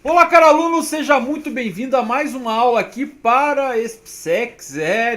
Olá, caro aluno, seja muito bem-vindo a mais uma aula aqui para SPSEX.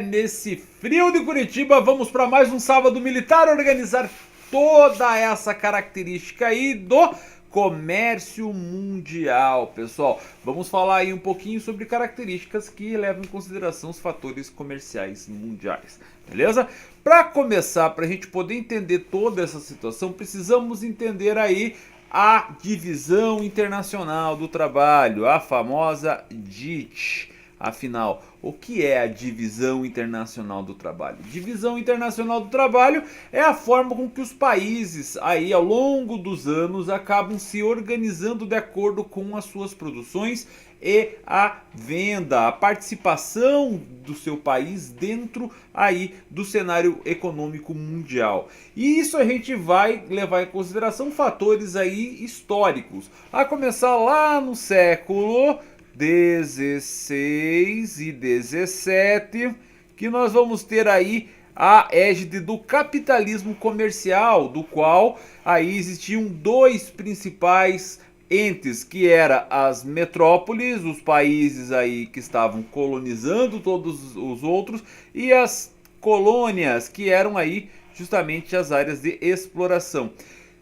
Nesse frio de Curitiba, vamos para mais um sábado militar organizar toda essa característica aí do comércio mundial, pessoal. Vamos falar aí um pouquinho sobre características que levam em consideração os fatores comerciais mundiais, beleza? Para começar, para a gente poder entender toda essa situação, precisamos entender aí a Divisão Internacional do Trabalho, a famosa DIT. Afinal, o que é a Divisão Internacional do Trabalho? Divisão Internacional do Trabalho é a forma com que os países aí ao longo dos anos acabam se organizando de acordo com as suas produções e a venda, a participação do seu país dentro aí do cenário econômico mundial. E isso a gente vai levar em consideração fatores aí históricos, a começar lá no século 16 e 17, que nós vamos ter aí a égide do capitalismo comercial, do qual aí existiam dois principais entes, que eram as metrópoles, os países aí que estavam colonizando todos os outros, e as colônias, que eram aí justamente as áreas de exploração.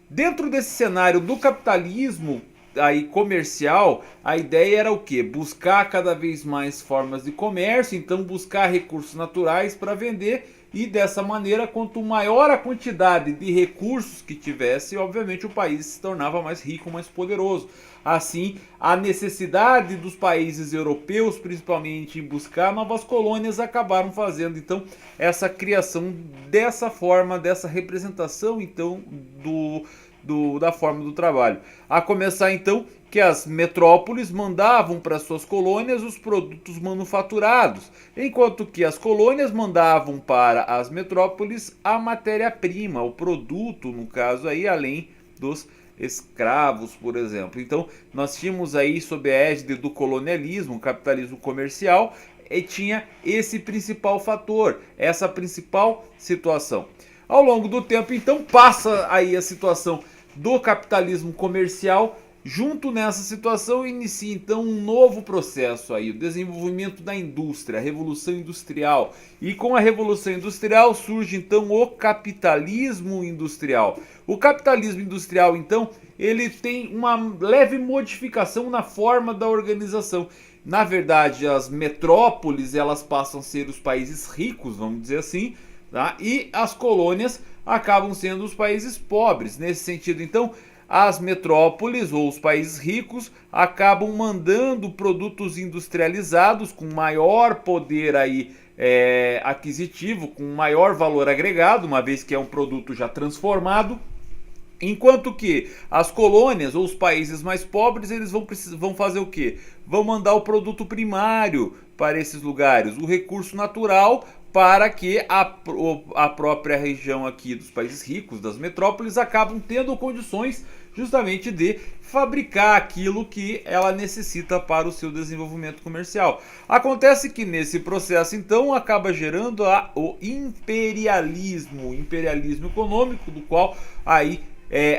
Dentro desse cenário do capitalismo aí comercial, a ideia era o que? Buscar cada vez mais formas de comércio, então buscar recursos naturais para vender, e dessa maneira, quanto maior a quantidade de recursos que tivesse, obviamente o país se tornava mais rico, mais poderoso. Assim, a necessidade dos países europeus, principalmente em buscar novas colônias, acabaram fazendo então essa criação dessa forma, dessa representação então da forma do trabalho. A começar então que as metrópoles mandavam para suas colônias os produtos manufaturados, enquanto que as colônias mandavam para as metrópoles a matéria-prima, o produto, no caso aí, além dos escravos, por exemplo. Então, nós tínhamos aí, sob a égide do colonialismo, o capitalismo comercial, e tinha esse principal fator, essa principal situação. Ao longo do tempo, então, passa aí a situação do capitalismo comercial. Junto nessa situação, inicia então um novo processo aí, o desenvolvimento da indústria, a Revolução Industrial. E com a Revolução Industrial surge então o capitalismo industrial. O capitalismo industrial, então, ele tem uma leve modificação na forma da organização. Na verdade, as metrópoles, elas passam a ser os países ricos, vamos dizer assim, tá? E as colônias acabam sendo os países pobres. Nesse sentido, então, as metrópoles ou os países ricos acabam mandando produtos industrializados com maior poder aí, aquisitivo, com maior valor agregado, uma vez que é um produto já transformado. Enquanto que as colônias ou os países mais pobres, eles vão fazer o quê? Vão mandar o produto primário para esses lugares, o recurso natural, para que a própria região aqui dos países ricos, das metrópoles, acabam tendo condições justamente de fabricar aquilo que ela necessita para o seu desenvolvimento comercial. Acontece que nesse processo, então, acaba gerando o imperialismo econômico, do qual aí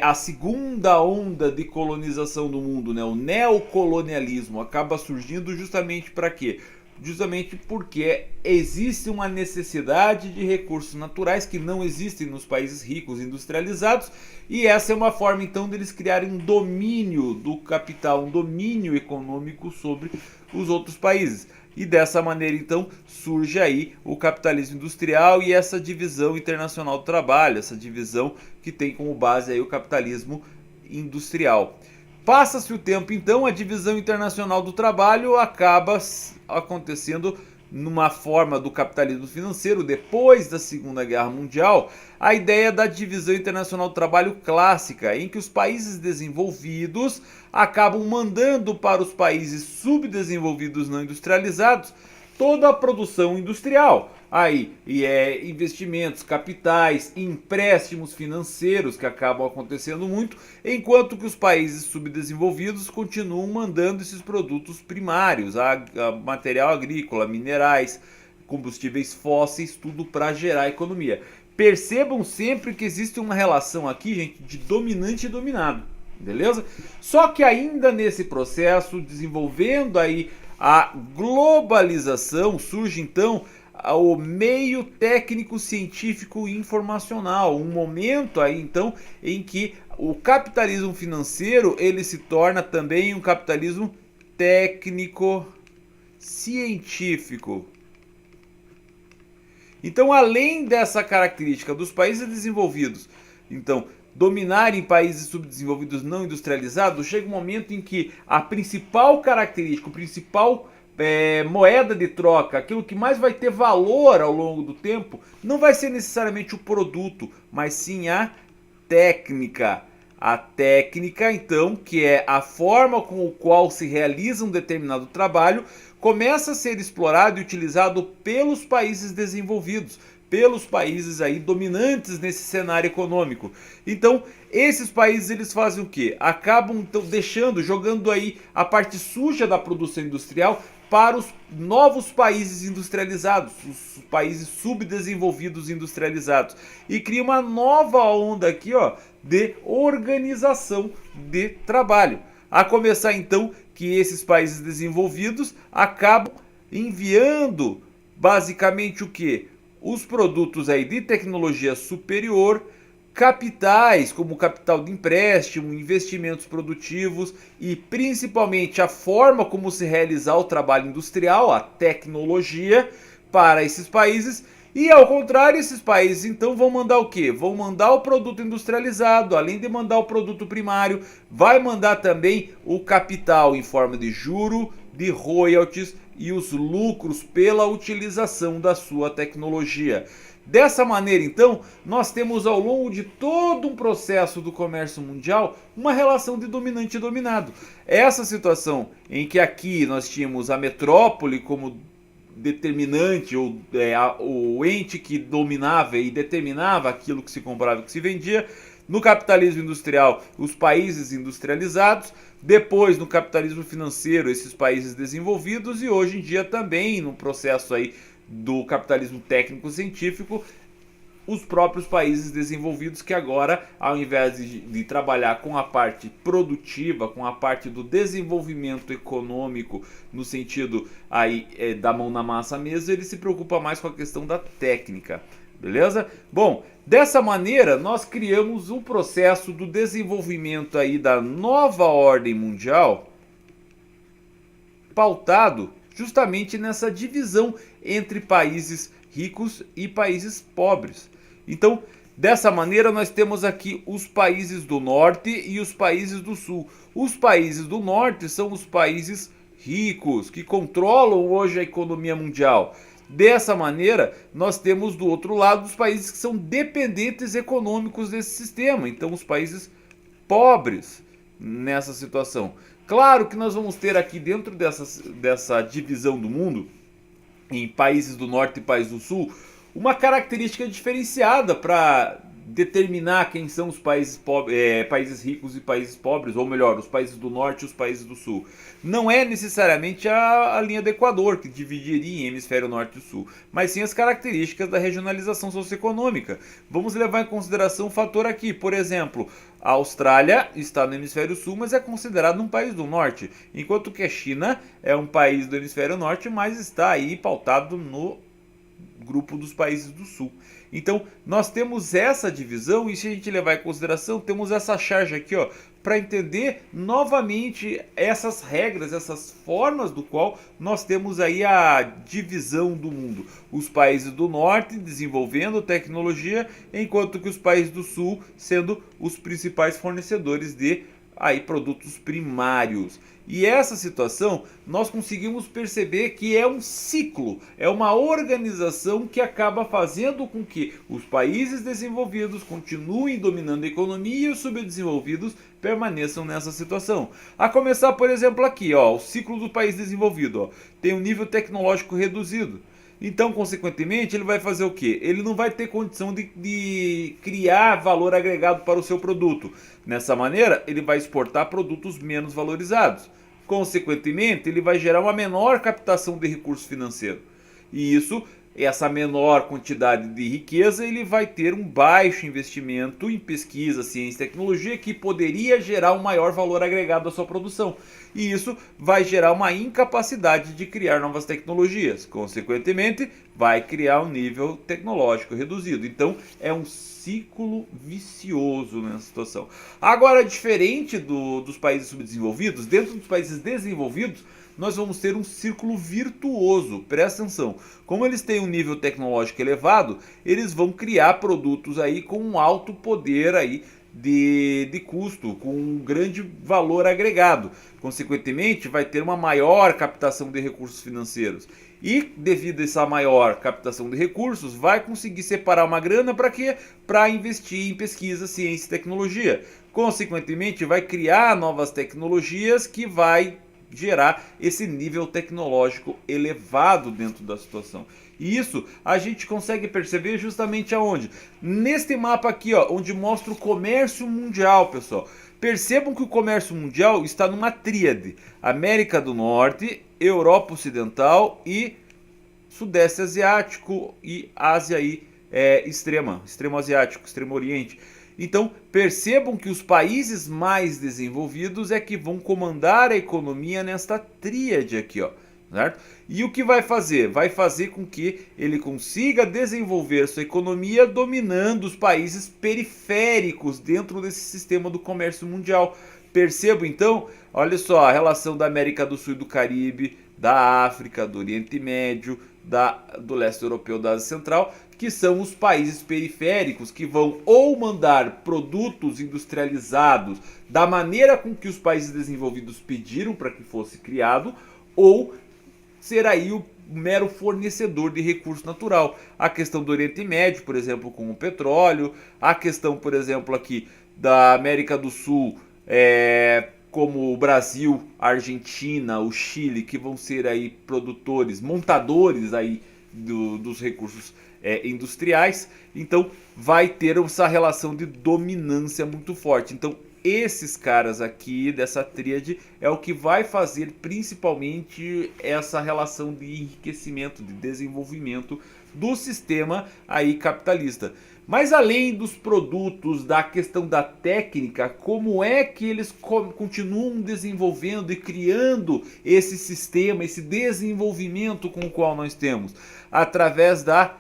a segunda onda de colonização do mundo, né? O neocolonialismo acaba surgindo justamente para quê? Justamente porque existe uma necessidade de recursos naturais que não existem nos países ricos industrializados, e essa é uma forma então deles criarem um domínio do capital, um domínio econômico sobre os outros países. E dessa maneira então surge aí o capitalismo industrial e essa divisão internacional do trabalho, essa divisão que tem como base aí o capitalismo industrial. Passa-se o tempo, então, a divisão internacional do trabalho acaba acontecendo numa forma do capitalismo financeiro depois da Segunda Guerra Mundial, a ideia da divisão internacional do trabalho clássica, em que os países desenvolvidos acabam mandando para os países subdesenvolvidos não industrializados toda a produção industrial. Aí, investimentos, capitais, empréstimos financeiros que acabam acontecendo muito, enquanto que os países subdesenvolvidos continuam mandando esses produtos primários, a material agrícola, minerais, combustíveis fósseis, tudo para gerar economia. Percebam sempre que existe uma relação aqui, gente, de dominante e dominado. beleza? Só que ainda nesse processo, desenvolvendo aí a globalização, surge então o meio técnico, científico e informacional, um momento aí então em que o capitalismo financeiro ele se torna também um capitalismo técnico, científico. Então, além dessa característica dos países desenvolvidos, então dominarem países subdesenvolvidos não industrializados, chega um momento em que a principal característica, o principal moeda de troca, aquilo que mais vai ter valor ao longo do tempo, não vai ser necessariamente o produto, mas sim a técnica. A técnica, então, que é a forma com a qual se realiza um determinado trabalho, começa a ser explorado e utilizado pelos países desenvolvidos, pelos países aí dominantes nesse cenário econômico. Então, esses países eles fazem o quê? Acabam então jogando aí a parte suja da produção industrial para os novos países industrializados, os países subdesenvolvidos industrializados, e cria uma nova onda aqui, ó, de organização de trabalho. A começar então que esses países desenvolvidos acabam enviando basicamente o que? Os produtos aí de tecnologia superior, capitais como capital de empréstimo, investimentos produtivos e principalmente a forma como se realizar o trabalho industrial, a tecnologia para esses países. E ao contrário, esses países então vão mandar o quê? Vão mandar o produto industrializado, além de mandar o produto primário, vai mandar também o capital em forma de juro, de royalties e os lucros pela utilização da sua tecnologia. Dessa maneira, então, nós temos ao longo de todo um processo do comércio mundial uma relação de dominante e dominado. Essa situação em que aqui nós tínhamos a metrópole como determinante, ou o ente que dominava e determinava aquilo que se comprava e que se vendia. No capitalismo industrial, os países industrializados. Depois, no capitalismo financeiro, esses países desenvolvidos. E hoje em dia também, no processo aí do capitalismo técnico-científico, os próprios países desenvolvidos que agora, ao invés de trabalhar com a parte produtiva, com a parte do desenvolvimento econômico, no sentido aí da mão na massa mesmo, ele se preocupa mais com a questão da técnica, beleza? Bom, dessa maneira nós criamos um processo do desenvolvimento aí da nova ordem mundial, pautado justamente nessa divisão entre países ricos e países pobres. Então, dessa maneira, nós temos aqui os países do norte e os países do sul. Os países do norte são os países ricos, que controlam hoje a economia mundial. Dessa maneira, nós temos do outro lado os países que são dependentes econômicos desse sistema. Então, os países pobres nessa situação. Claro que nós vamos ter aqui dentro dessa divisão do mundo, em países do norte e países do sul, uma característica diferenciada para determinar quem são os países, países ricos e países pobres, ou melhor, os países do norte e os países do sul. Não é necessariamente a linha do Equador, que dividiria em hemisfério norte e sul, mas sim as características da regionalização socioeconômica. Vamos levar em consideração um fator aqui, por exemplo, a Austrália está no hemisfério sul, mas é considerado um país do norte, enquanto que a China é um país do hemisfério norte, mas está aí pautado no grupo dos países do sul. Então, nós temos essa divisão e se a gente levar em consideração, temos essa charge aqui, ó, para entender novamente essas regras, essas formas do qual nós temos aí a divisão do mundo. Os países do norte desenvolvendo tecnologia, enquanto que os países do sul sendo os principais fornecedores de aí produtos primários. E essa situação nós conseguimos perceber que é um ciclo, é uma organização que acaba fazendo com que os países desenvolvidos continuem dominando a economia e os subdesenvolvidos permaneçam nessa situação. A começar, por exemplo, aqui, ó, o ciclo do país desenvolvido, ó, tem um nível tecnológico reduzido. Então, consequentemente, ele vai fazer o quê? Ele não vai ter condição de criar valor agregado para o seu produto. Nessa maneira, ele vai exportar produtos menos valorizados. Consequentemente, ele vai gerar uma menor captação de recurso financeiro. E isso essa menor quantidade de riqueza, ele vai ter um baixo investimento em pesquisa, ciência e tecnologia que poderia gerar um maior valor agregado à sua produção. E isso vai gerar uma incapacidade de criar novas tecnologias. Consequentemente, vai criar um nível tecnológico reduzido. Então, é um ciclo vicioso nessa situação. Agora, diferente dos países subdesenvolvidos, dentro dos países desenvolvidos, nós vamos ter um círculo virtuoso. Presta atenção. Como eles têm um nível tecnológico elevado, eles vão criar produtos aí com um alto poder aí de custo, com um grande valor agregado. Consequentemente, vai ter uma maior captação de recursos financeiros. E devido a essa maior captação de recursos, vai conseguir separar uma grana para quê? Para investir em pesquisa, ciência e tecnologia. Consequentemente, vai criar novas tecnologias que vai gerar esse nível tecnológico elevado dentro da situação. E isso a gente consegue perceber justamente aonde? Neste mapa aqui, ó, onde mostra o comércio mundial, pessoal. Percebam que o comércio mundial está numa tríade: América do Norte, Europa Ocidental e Sudeste Asiático e Ásia aí, extremo asiático, extremo oriente. Então percebam que os países mais desenvolvidos é que vão comandar a economia nesta tríade aqui, ó, certo? E o que vai fazer? Vai fazer com que ele consiga desenvolver sua economia dominando os países periféricos dentro desse sistema do comércio mundial. Percebo então, olha só, a relação da América do Sul e do Caribe, da África, do Oriente Médio, do leste europeu, da Ásia Central, que são os países periféricos que vão ou mandar produtos industrializados da maneira com que os países desenvolvidos pediram para que fosse criado, ou ser aí o mero fornecedor de recurso natural. A questão do Oriente Médio, por exemplo, com o petróleo, a questão, por exemplo, aqui da América do Sul, como o Brasil, a Argentina, o Chile, que vão ser aí produtores, montadores aí dos recursos industriais. Então vai ter essa relação de dominância muito forte. Então esses caras aqui dessa tríade é o que vai fazer principalmente essa relação de enriquecimento, de desenvolvimento do sistema aí capitalista. Mas além dos produtos, da questão da técnica, como é que eles continuam desenvolvendo e criando esse sistema, esse desenvolvimento com o qual nós temos? Através da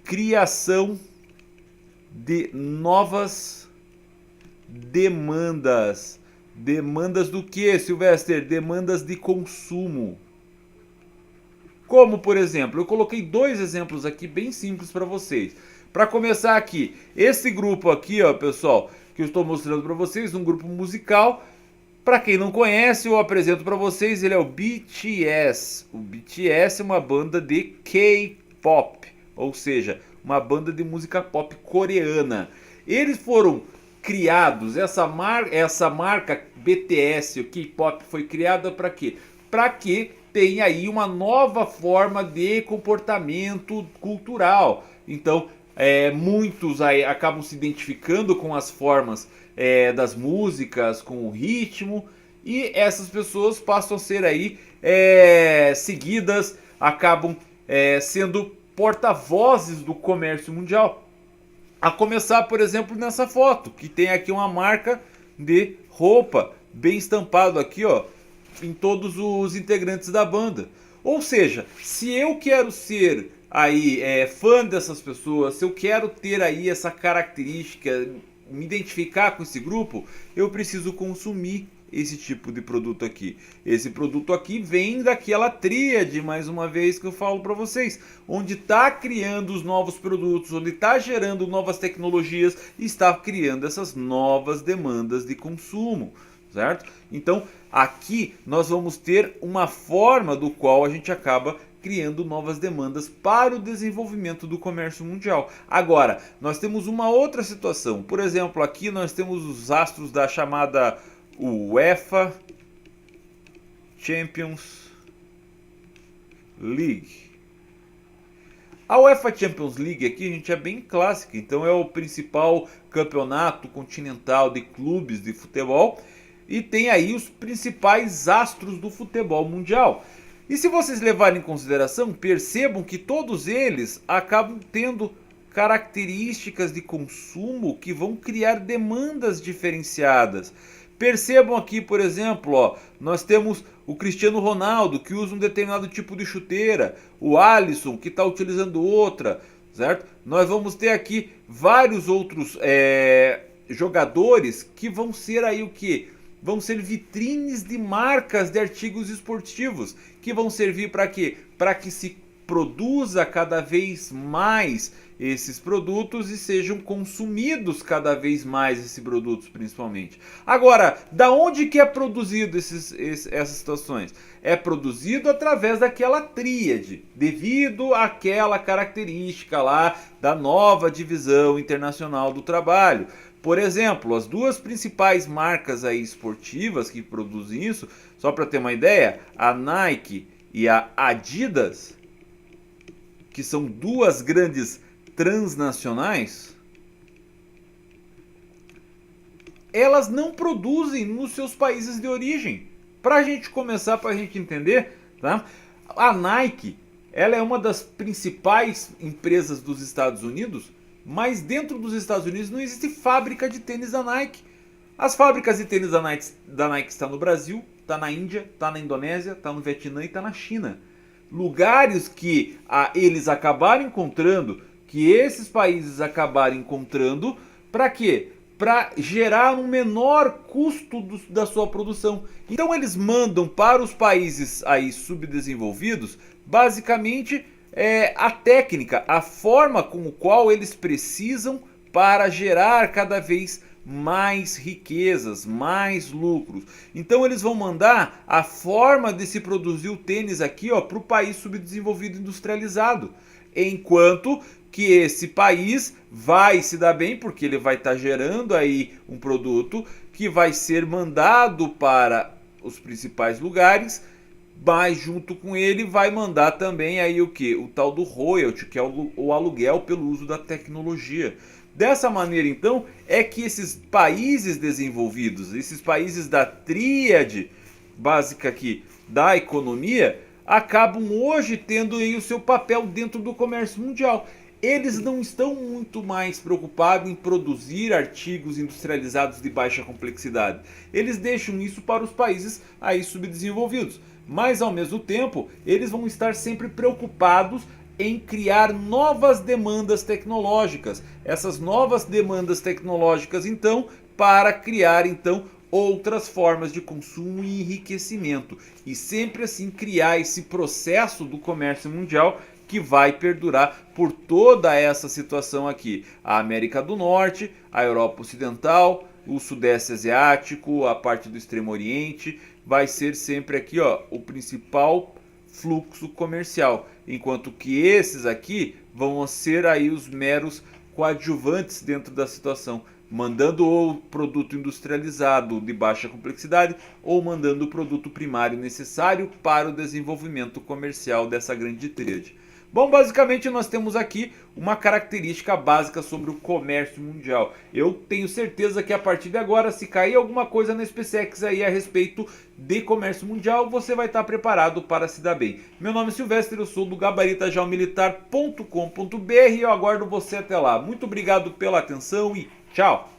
criação de novas demandas. Demandas do que, Sylvester? Demandas de consumo. Como, por exemplo, eu coloquei dois exemplos aqui bem simples para vocês. Para começar aqui, esse grupo aqui, ó, pessoal, que eu estou mostrando para vocês, um grupo musical. Para quem não conhece, eu apresento para vocês, ele é o BTS. O BTS é uma banda de K-pop, ou seja, uma banda de música pop coreana. Eles foram criados, essa marca BTS, o K-pop, foi criada para quê? Para que tenha aí uma nova forma de comportamento cultural. Então, muitos aí acabam se identificando com as formas das músicas, com o ritmo, e essas pessoas passam a ser aí seguidas, acabam sendo porta-vozes do comércio mundial. A começar, por exemplo, nessa foto, que tem aqui uma marca de roupa, bem estampado aqui, ó, em todos os integrantes da banda. Ou seja, se eu quero ser aí fã dessas pessoas, se eu quero ter aí essa característica, me identificar com esse grupo, eu preciso consumir esse tipo de produto aqui. Esse produto aqui vem daquela tríade, mais uma vez, que eu falo para vocês, onde está criando os novos produtos, onde está gerando novas tecnologias, está criando essas novas demandas de consumo, certo? Então aqui nós vamos ter uma forma do qual a gente acaba criando novas demandas para o desenvolvimento do comércio mundial. Agora, nós temos uma outra situação. Por exemplo, aqui nós temos os astros da chamada UEFA Champions League. A UEFA Champions League aqui, gente, é bem clássica. Então é o principal campeonato continental de clubes de futebol. E tem aí os principais astros do futebol mundial. E se vocês levarem em consideração, percebam que todos eles acabam tendo características de consumo que vão criar demandas diferenciadas. Percebam aqui, por exemplo, ó, nós temos o Cristiano Ronaldo, que usa um determinado tipo de chuteira, o Alisson, que está utilizando outra, certo? Nós vamos ter aqui vários outros jogadores que vão ser aí o que? Vão ser vitrines de marcas de artigos esportivos, que vão servir para quê? Para que se produza cada vez mais esses produtos e sejam consumidos cada vez mais esses produtos, principalmente. Agora, da onde que é produzido essas situações? É produzido através daquela tríade, devido àquela característica lá da nova divisão internacional do trabalho. Por exemplo, as duas principais marcas aí esportivas que produzem isso, só para ter uma ideia, a Nike e a Adidas, que são duas grandes transnacionais, elas não produzem nos seus países de origem. Para a gente começar, para a gente entender, tá? A Nike, ela é uma das principais empresas dos Estados Unidos, mas dentro dos Estados Unidos não existe fábrica de tênis da Nike. As fábricas de tênis da Nike estão no Brasil, está na Índia, está na Indonésia, está no Vietnã e está na China. Lugares que eles acabaram encontrando, que esses países acabaram encontrando, para quê? Para gerar um menor custo da sua produção. Então eles mandam para os países aí subdesenvolvidos, basicamente a técnica, a forma com a qual eles precisam para gerar cada vez mais riquezas, mais lucros. Então eles vão mandar a forma de se produzir o tênis aqui para o país subdesenvolvido industrializado. Enquanto que esse país vai se dar bem, porque ele vai estar gerando aí um produto que vai ser mandado para os principais lugares, mas junto com ele vai mandar também aí o que? O tal do royalty, que é o aluguel pelo uso da tecnologia. Dessa maneira, então, é que esses países desenvolvidos, esses países da tríade básica aqui da economia, acabam hoje tendo aí o seu papel dentro do comércio mundial. Eles não estão muito mais preocupados em produzir artigos industrializados de baixa complexidade. Eles deixam isso para os países aí subdesenvolvidos. Mas ao mesmo tempo, eles vão estar sempre preocupados em criar novas demandas tecnológicas. Essas novas demandas tecnológicas, então, para criar então outras formas de consumo e enriquecimento. E sempre assim criar esse processo do comércio mundial que vai perdurar por toda essa situação aqui. A América do Norte, a Europa Ocidental, o Sudeste Asiático, a parte do Extremo Oriente, vai ser sempre aqui o principal fluxo comercial, enquanto que esses aqui vão ser aí os meros coadjuvantes dentro da situação, mandando o produto industrializado de baixa complexidade ou mandando o produto primário necessário para o desenvolvimento comercial dessa grande tríade. Bom, basicamente nós temos aqui uma característica básica sobre o comércio mundial. Eu tenho certeza que a partir de agora, se cair alguma coisa na SpaceX aí a respeito de comércio mundial, você vai estar preparado para se dar bem. Meu nome é Silvestre, eu sou do gabaritajaumilitar.com.br e eu aguardo você até lá. Muito obrigado pela atenção e tchau!